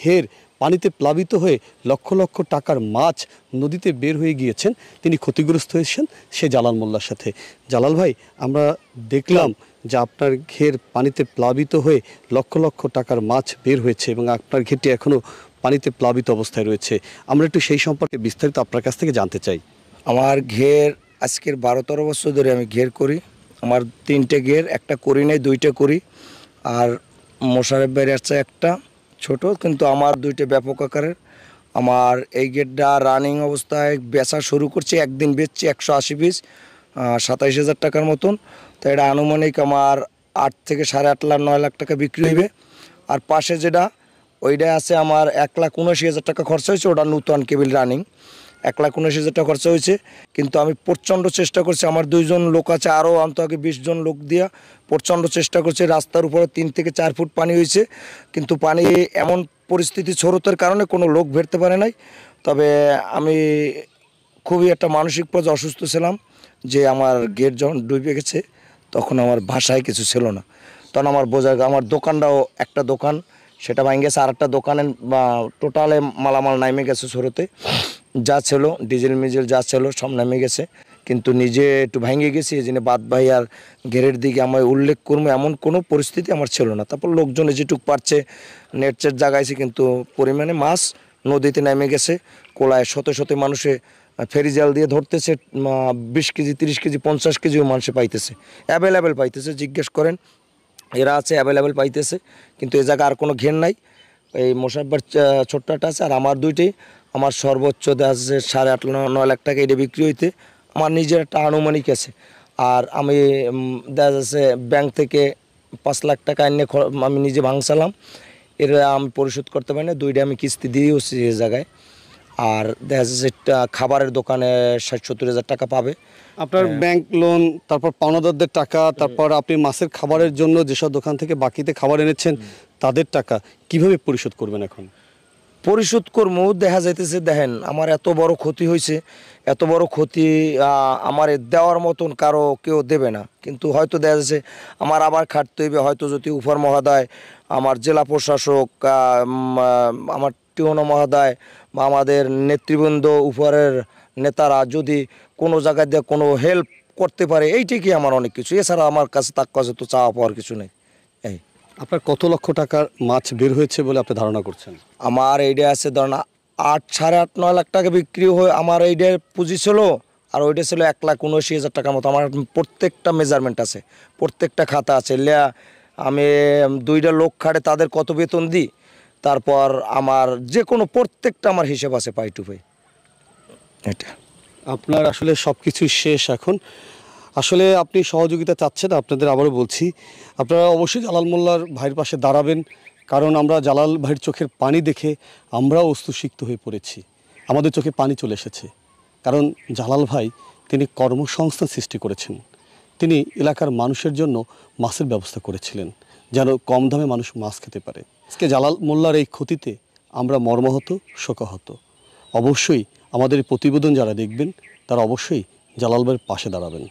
ঘের পানিতে প্লাবিত হয়ে লক্ষ লক্ষ টাকার মাছ নদীতে বের হয়ে গিয়েছেন, তিনি ক্ষতিগ্রস্ত হয়েছেন সে জালাল মোল্লার সাথে। জালাল ভাই, আমরা দেখলাম যে আপনার ঘের পানিতে প্লাবিত হয়ে লক্ষ লক্ষ টাকার মাছ বের হয়েছে এবং আপনার ঘেরটি এখনও পানিতে প্লাবিত অবস্থায় রয়েছে। আমরা একটু সেই সম্পর্কে বিস্তারিত আপনার কাছ থেকে জানতে চাই। আমার ঘের আজকের 12-13 বছর ধরে আমি ঘের করি। আমার 3টে ঘের, একটা করি নাই, 2টে করি। আর মোশারেফ বাইরে আছে একটা ছোট, কিন্তু আমার 2টে ব্যাপক আকারের। আমার এই গেটটা রানিং অবস্থায় বেচা শুরু করছি, একদিন বেচছি 180 পিস, 27,000 টাকার মতন। তো এটা আনুমানিক আমার 8 থেকে 8.5 লাখ 9 লাখ টাকা বিক্রি হইবে। আর পাশে যেটা ওইটা আছে আমার 1,79,000 টাকা খরচা হয়েছে, ওটা নতুন কেবিল রানিং, 1,79,000 টাকা খরচা হয়েছে। কিন্তু আমি প্রচণ্ড চেষ্টা করছি, আমার 2 জন লোক আছে, আরও অন্তত 20 জন লোক দিয়া প্রচণ্ড চেষ্টা করছে। রাস্তার উপরে 3 থেকে 4 ফুট পানি হয়েছে, কিন্তু পানি এমন পরিস্থিতি স্রোতের কারণে কোনো লোক বেরতে পারে নাই। তবে আমি খুবই একটা মানসিক পর্যায়ে অসুস্থ ছিলাম, যে আমার গেট যখন ডুবে গেছে তখন আমার ভাষায় কিছু ছিল না। তখন আমার আমার দোকানটাও, একটা দোকান সেটা ভেঙে গেছে, আর একটা দোকানে টোটালে মালামাল নামে গেছে স্রোতে, যা ছিল ডিজেল মিজেল যা ছিল সব নামে গেছে। কিন্তু নিজে একটু ভেঙে গেছি, এই জন্য বাদ ভাই আর ঘেরের দিকে আমার উল্লেখ করবো এমন কোনো পরিস্থিতি আমার ছিল না। তারপর লোকজনে যেটুক পারছে নেট চেট জাগাইছে, কিন্তু পরিমাণে মাছ নদীতে নেমে গেছে। কোলায় শত শত মানুষে ফেরি জাল দিয়ে ধরতেছে, 20 কেজি 30 কেজি 50 কেজিও মানুষে পাইতেছে, অ্যাভেলেবেল পাইতেছে। জিজ্ঞেস করেন, এরা আছে অ্যাভেলেবেল পাইতেছে। কিন্তু এ জায়গায় আর কোনো ঘের নাই, এই মোশারফের ছোট্টটা আছে। আর আমার 2টি, আমার সর্বোচ্চ দেখা যাচ্ছে 8.5-9 লাখ টাকা এটা বিক্রি হইতে আমার নিজের একটা আনুমানিক আছে। আর আমি দেখা যাচ্ছে ব্যাংক থেকে 5 লাখ টাকা এনে আমি নিজে ভাঙছিলাম, এরা আমি পরিশোধ করতে পারি না। 2টা আমি কিস্তি দিয়েওছি এই জায়গায়। আর দেখা যাচ্ছে খাবারের দোকানে 60-70 হাজার টাকা পাবে। আপনার ব্যাংক লোন, তারপর পাওনাদারদের টাকা, তারপর আপনি মাছের খাবারের জন্য যেসব দোকান থেকে বাকিতে খাবার এনেছেন তাদের টাকা কিভাবে পরিশোধ করবেন এখন? পরিশোধ করবো, দেখা যাইতেছে দেখেন আমার এত বড় ক্ষতি হয়েছে, এত বড় ক্ষতি আমার দেওয়ার মতন কারো কেউ দেবে না। কিন্তু হয়তো দেখা যাচ্ছে আমার আবার খাটতে হইবে, হয়তো যদি উপর মহোদয়, আমার জেলা প্রশাসক, আমার টিওনো মহোদয় বা আমাদের নেতৃবৃন্দ, উপরের নেতারা যদি কোনো জায়গায় দিয়ে কোনো হেল্প করতে পারে, এইটাই আমার অনেক কিছু। এছাড়া আমার কাছে তার কাছে তো চাওয়া পাওয়ার কিছু নেই। এই আপনার কত লক্ষ টাকার মাছ বের হয়েছে বলে আপনি ধারণা করছেন? আমার এইটা আছে ধরেন 8-9 লাখ টাকা বিক্রি হয়ে আমার এইটার পুঁজি ছিল, আর ওইটা ছিল 1,79,000 টাকার মতো। আমার প্রত্যেকটা মেজারমেন্ট আছে, প্রত্যেকটা খাতা আছে। আমি 2টা লোক খাটে, তাদের কত বেতন দিই, তারপর আমার যে কোনো প্রত্যেকটা আমার হিসেব আছে পাই টু পাই। এটা আপনার আসলে সব কিছুই শেষ এখন। আসলে আপনি সহযোগিতা চাচ্ছেন, আপনাদের আবারও বলছি আপনারা অবশ্যই জালাল মোল্লার ভাইয়ের পাশে দাঁড়াবেন, কারণ আমরা জালাল ভাইয়ের চোখের পানি দেখে আমরাও অস্তুসিক্ত হয়ে পড়েছি, আমাদের চোখে পানি চলে এসেছে। কারণ জালাল ভাই তিনি কর্মসংস্থান সৃষ্টি করেছেন, তিনি এলাকার মানুষের জন্য মাছের ব্যবস্থা করেছিলেন যেন কম দামে মানুষ মাছ খেতে পারে। আজকে জালাল মোল্লার এই ক্ষতিতে আমরা মর্মাহত, শোকাহত। অবশ্যই আমাদের এই প্রতিবেদন যারা দেখবেন তারা অবশ্যই জালাল ভাইয়ের পাশে দাঁড়াবেন।